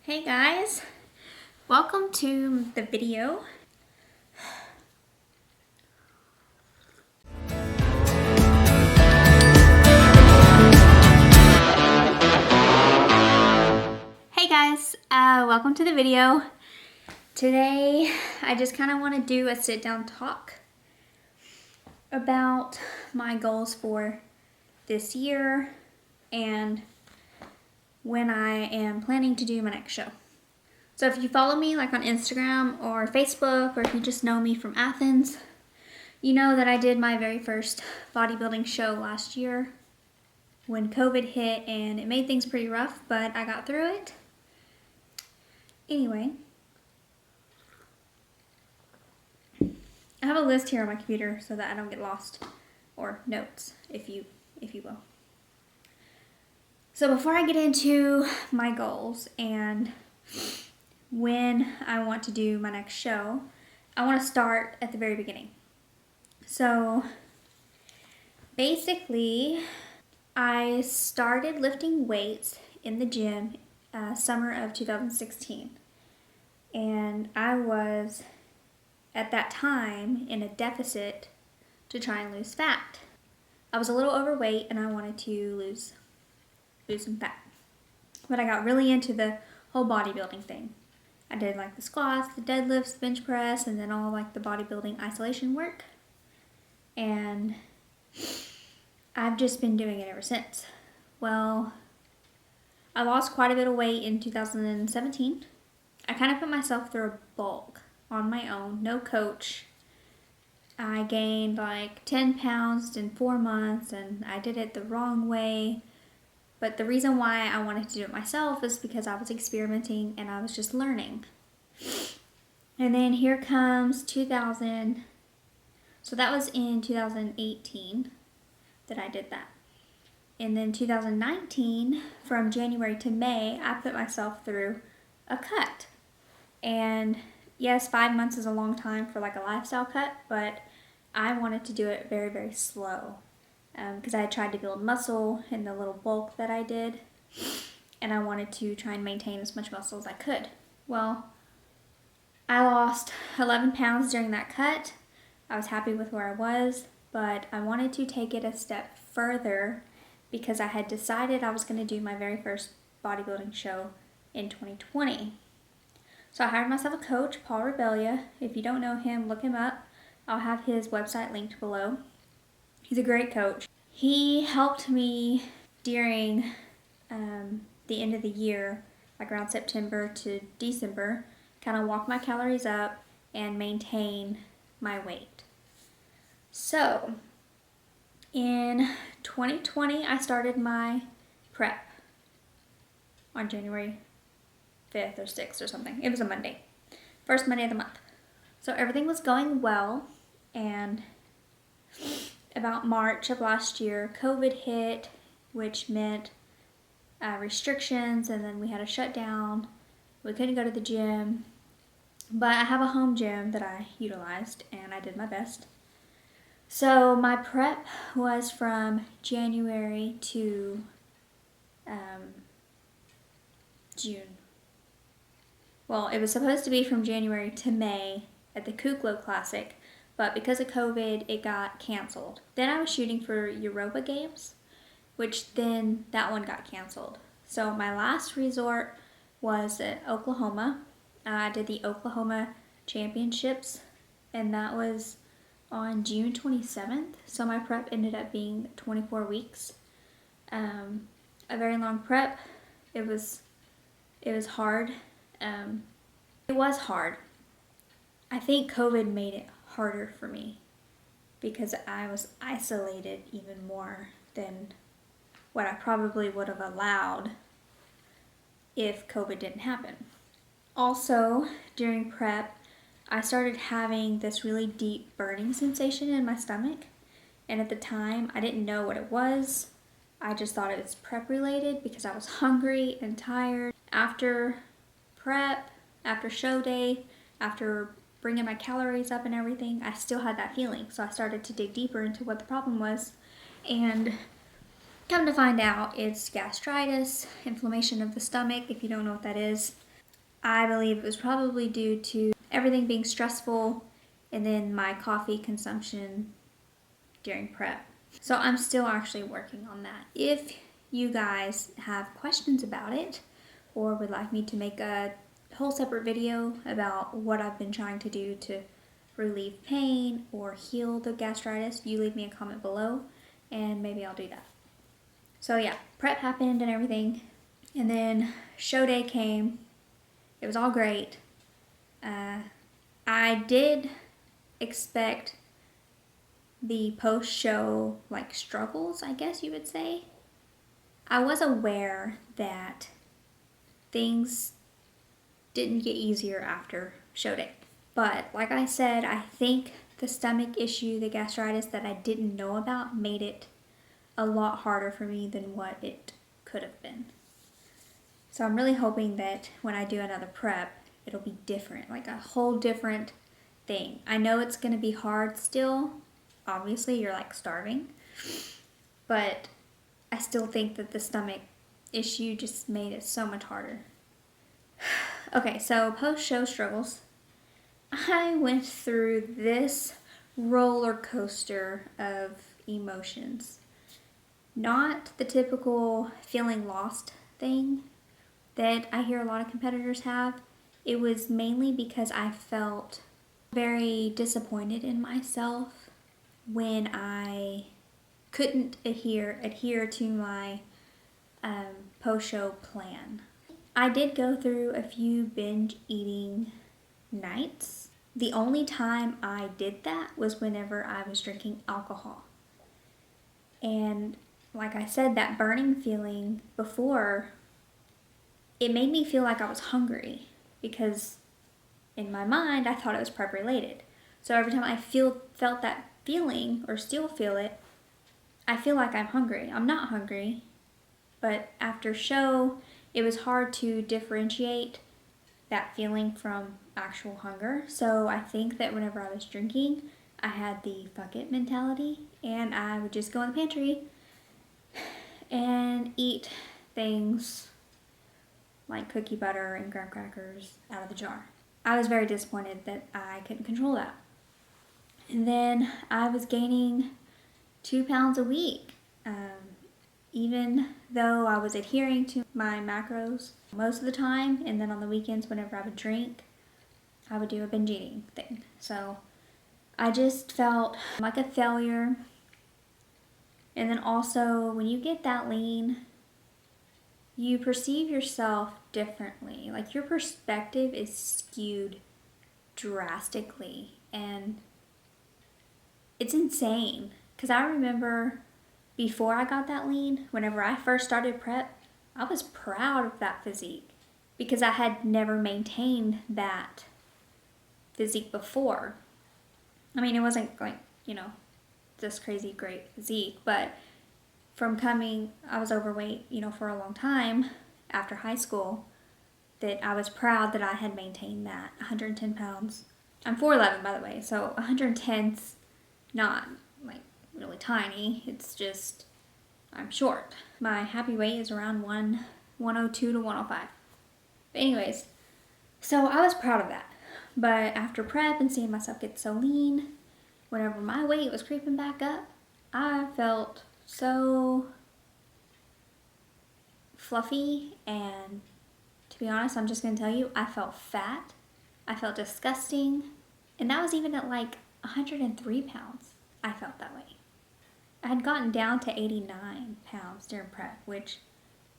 Hey guys, welcome to the video. Hey guys, welcome to the video. Today I just kind of want to do a sit down talk about my goals for this year and when I am planning to do my next show. So if you follow me like on Instagram or Facebook, or if you just know me from Athens, you know that I did my very first bodybuilding show last year when COVID hit, and it made things pretty rough, but I got through it. Anyway, I have a list here on my computer so that I don't get lost, or notes, if you will. So before I get into my goals and when I want to do my next show, I want to start at the very beginning. So basically, I started lifting weights in the gym summer of 2016, and I was at that time in a deficit to try and lose fat. I was a little overweight and I wanted to lose some fat, but I got really into the whole bodybuilding thing. I did like the squats, the deadlifts, the bench press, and then all like the bodybuilding isolation work, and I've just been doing it ever since. Well, I lost quite a bit of weight in 2017. I kind of put myself through a bulk on my own, no coach. I gained like 10 pounds in 4 months, and I did it the wrong way. But the reason why I wanted to do it myself is because I was experimenting and I was just learning. And then here comes 2000. So that was in 2018 that I did that. And then 2019, from January to May, I put myself through a cut. And yes, 5 months is a long time for like a lifestyle cut, but I wanted to do it very, very slow. Because I had tried to build muscle in the little bulk that I did, and I wanted to try and maintain as much muscle as I could. Well, I lost 11 pounds during that cut. I was happy with where I was, but I wanted to take it a step further because I had decided I was going to do my very first bodybuilding show in 2020. So I hired myself a coach, Paul Rebellia. If you don't know him, look him up. I'll have his website linked below. He's a great coach. He helped me during the end of the year, like around September to December, kind of walk my calories up and maintain my weight. So in 2020, I started my prep on January 5th or 6th or something. It was a Monday. First Monday of the month. So everything was going well, and about March of last year, COVID hit, which meant restrictions, and then we had a shutdown. We couldn't go to the gym, but I have a home gym that I utilized, and I did my best. So my prep was from January to June. Well, it was supposed to be from January to May at the Kuklo Classic, but because of COVID, it got canceled. Then I was shooting for Europa Games, which then that one got canceled. So my last resort was at Oklahoma. I did the Oklahoma Championships, and that was on June 27th. So my prep ended up being 24 weeks. A very long prep. It was hard. It was hard. I think COVID made it harder for me because I was isolated even more than what I probably would have allowed if COVID didn't happen. Also, during prep, I started having this really deep burning sensation in my stomach, and at the time I didn't know what it was. I just thought it was prep related because I was hungry and tired. After prep, after show day, after bringing my calories up and everything, I still had that feeling. So I started to dig deeper into what the problem was, and come to find out it's gastritis, inflammation of the stomach. If you don't know what that is, I believe it was probably due to everything being stressful and then my coffee consumption during prep. So I'm still actually working on that. If you guys have questions about it or would like me to make a whole separate video about what I've been trying to do to relieve pain or heal the gastritis, you leave me a comment below and maybe I'll do that. So yeah, prep happened and everything, and then show day came. It was all great. I did expect the post-show like struggles, I guess you would say. I was aware that things didn't get easier after show day. But like I said, I think the stomach issue, the gastritis that I didn't know about, made it a lot harder for me than what it could have been. So I'm really hoping that when I do another prep, it'll be different, like a whole different thing. I know it's going to be hard still. Obviously, you're like starving. But I still think that the stomach issue just made it so much harder. Okay, so post-show struggles. I went through this roller coaster of emotions. Not the typical feeling lost thing that I hear a lot of competitors have. It was mainly because I felt very disappointed in myself when I couldn't adhere to my post-show plan. I did go through a few binge eating nights. The only time I did that was whenever I was drinking alcohol. And like I said, that burning feeling before, it made me feel like I was hungry because in my mind I thought it was prep related. So every time I felt that feeling or still feel it, I feel like I'm hungry. I'm not hungry, but after show, it was hard to differentiate that feeling from actual hunger. So I think that whenever I was drinking, I had the fuck it mentality, and I would just go in the pantry and eat things like cookie butter and graham crackers out of the jar. I was very disappointed that I couldn't control that. And then I was gaining 2 pounds a week. Even though I was adhering to my macros most of the time, and then on the weekends whenever I would drink, I would do a binge eating thing. So I just felt like a failure. And then also, when you get that lean, you perceive yourself differently. Like your perspective is skewed drastically, and it's insane. Because I remember before I got that lean, whenever I first started prep, I was proud of that physique because I had never maintained that physique before. I mean, it wasn't like, this crazy great physique, but from I was overweight, for a long time after high school, that I was proud that I had maintained that 110 pounds. I'm 4'11", by the way, so 110's not like really tiny. It's just, I'm short. My happy weight is around 102 to 105. But anyways, so I was proud of that. But after prep and seeing myself get so lean, whenever my weight was creeping back up, I felt so fluffy, and to be honest, I'm just gonna tell you, I felt fat. I felt disgusting. And that was even at like 103 pounds. I felt that way. I had gotten down to 89 pounds during prep, which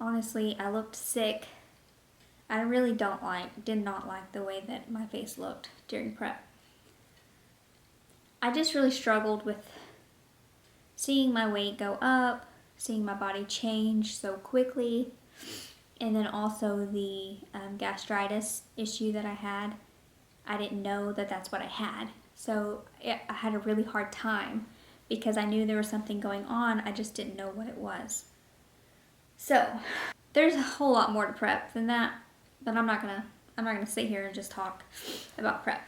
honestly, I looked sick. I really did not like the way that my face looked during prep. I just really struggled with seeing my weight go up, seeing my body change so quickly, and then also the gastritis issue that I had. I didn't know that that's what I had. So I had a really hard time because I knew there was something going on. I just didn't know what it was. So there's a whole lot more to prep than that, but I'm not gonna sit here and just talk about prep.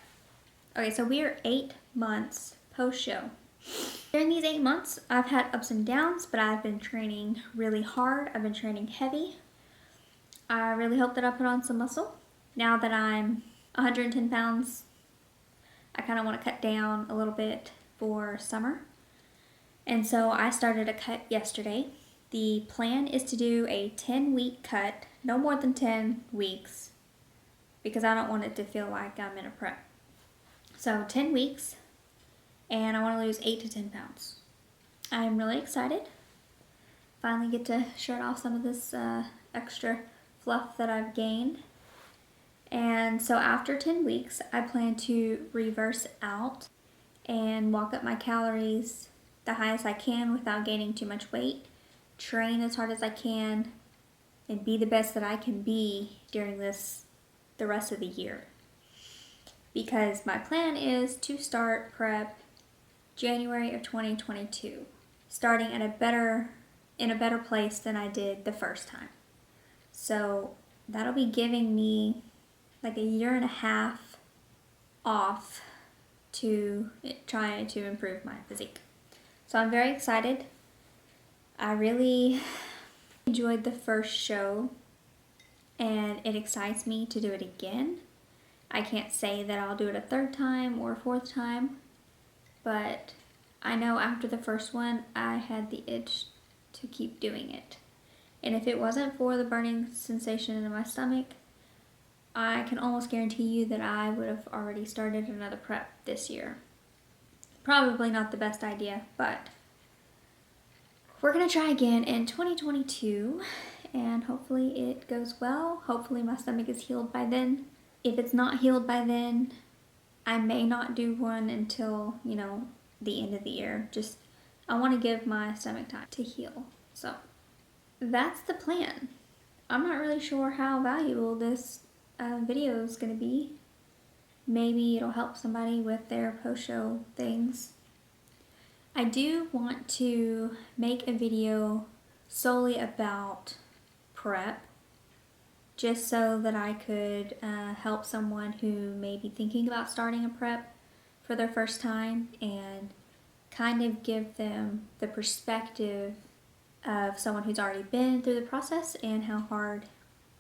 Okay, so we are 8 months post-show. During these 8 months, I've had ups and downs, but I've been training really hard. I've been training heavy. I really hope that I put on some muscle. now that I'm 110 pounds, I kind of want to cut down a little bit for summer. And so I started a cut yesterday. The plan is to do a 10-week cut, no more than 10 weeks, because I don't want it to feel like I'm in a prep. So 10 weeks, and I want to lose 8 to 10 pounds. I'm really excited. Finally get to shed off some of this extra fluff that I've gained. And so after 10 weeks, I plan to reverse out and walk up my calories the highest I can without gaining too much weight, train as hard as I can, and be the best that I can be during the rest of the year. Because my plan is to start prep January of 2022, starting in a better place than I did the first time. So that'll be giving me like a year and a half off to try to improve my physique. So I'm very excited. I really enjoyed the first show, and it excites me to do it again. I can't say that I'll do it a third time or a fourth time, but I know after the first one, I had the itch to keep doing it. And if it wasn't for the burning sensation in my stomach, I can almost guarantee you that I would have already started another prep this year. Probably not the best idea, but we're going to try again in 2022, and hopefully it goes well. Hopefully my stomach is healed by then. If it's not healed by then, I may not do one until, the end of the year. Just, I want to give my stomach time to heal. So that's the plan. I'm not really sure how valuable this video is going to be. Maybe it'll help somebody with their post-show things. I do want to make a video solely about prep, just so that I could help someone who may be thinking about starting a prep for their first time and kind of give them the perspective of someone who's already been through the process and how hard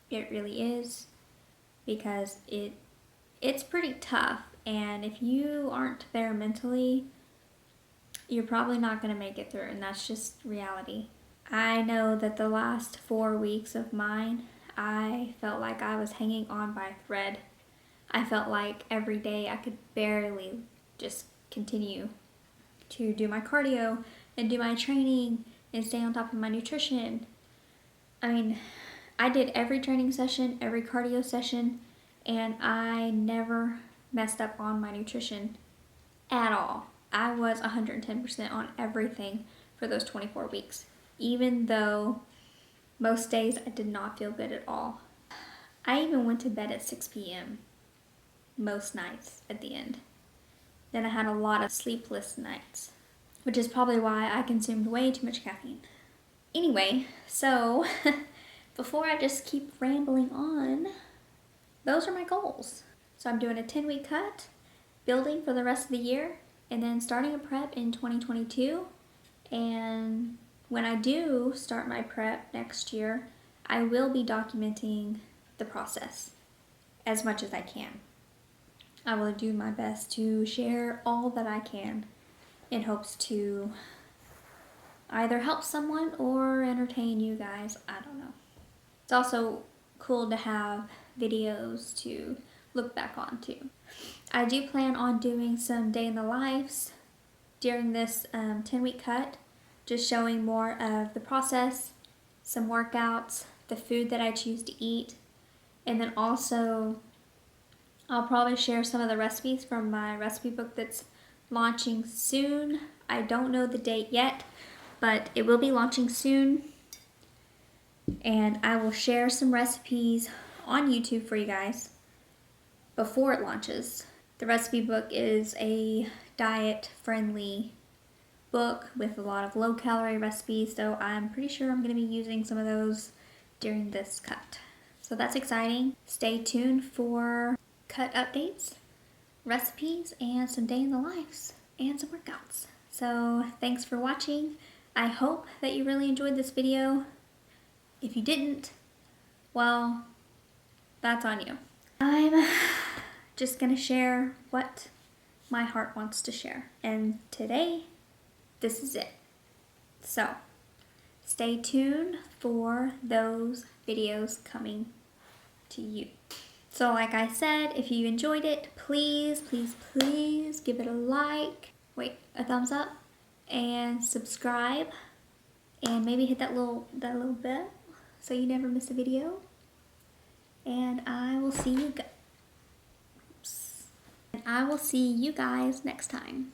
it really is, because it's pretty tough, and if you aren't there mentally, you're probably not going to make it through, and that's just reality. I know that the last 4 weeks of mine, I felt like I was hanging on by a thread. I felt like every day I could barely just continue to do my cardio and do my training and stay on top of my nutrition. I mean, I did every training session, every cardio session, and I never messed up on my nutrition at all. I was 110% on everything for those 24 weeks, even though most days I did not feel good at all. I even went to bed at 6 p.m. most nights at the end. Then I had a lot of sleepless nights, which is probably why I consumed way too much caffeine. Anyway, so before I just keep rambling on, those are my goals. So I'm doing a 10-week cut, building for the rest of the year, and then starting a prep in 2022. And when I do start my prep next year, I will be documenting the process as much as I can. I will do my best to share all that I can in hopes to either help someone or entertain you guys. I don't know. It's also cool to have videos to look back on too. I do plan on doing some day in the lives during this 10-week cut, just showing more of the process, some workouts, the food that I choose to eat, and then also I'll probably share some of the recipes from my recipe book that's launching soon. I don't know the date yet, but it will be launching soon, and I will share some recipes on YouTube for you guys before it launches. The recipe book is a diet-friendly book with a lot of low-calorie recipes, so I'm pretty sure I'm going to be using some of those during this cut. So that's exciting. Stay tuned for cut updates, recipes, and some day in the lives, and some workouts. So thanks for watching. I hope that you really enjoyed this video. If you didn't, well, that's on you. I'm just gonna share what my heart wants to share. And today, this is it. So, stay tuned for those videos coming to you. So like I said, if you enjoyed it, please, please, please give it a like, a thumbs up, and subscribe, and maybe hit that little bell so you never miss a video. And I will see you guys next time.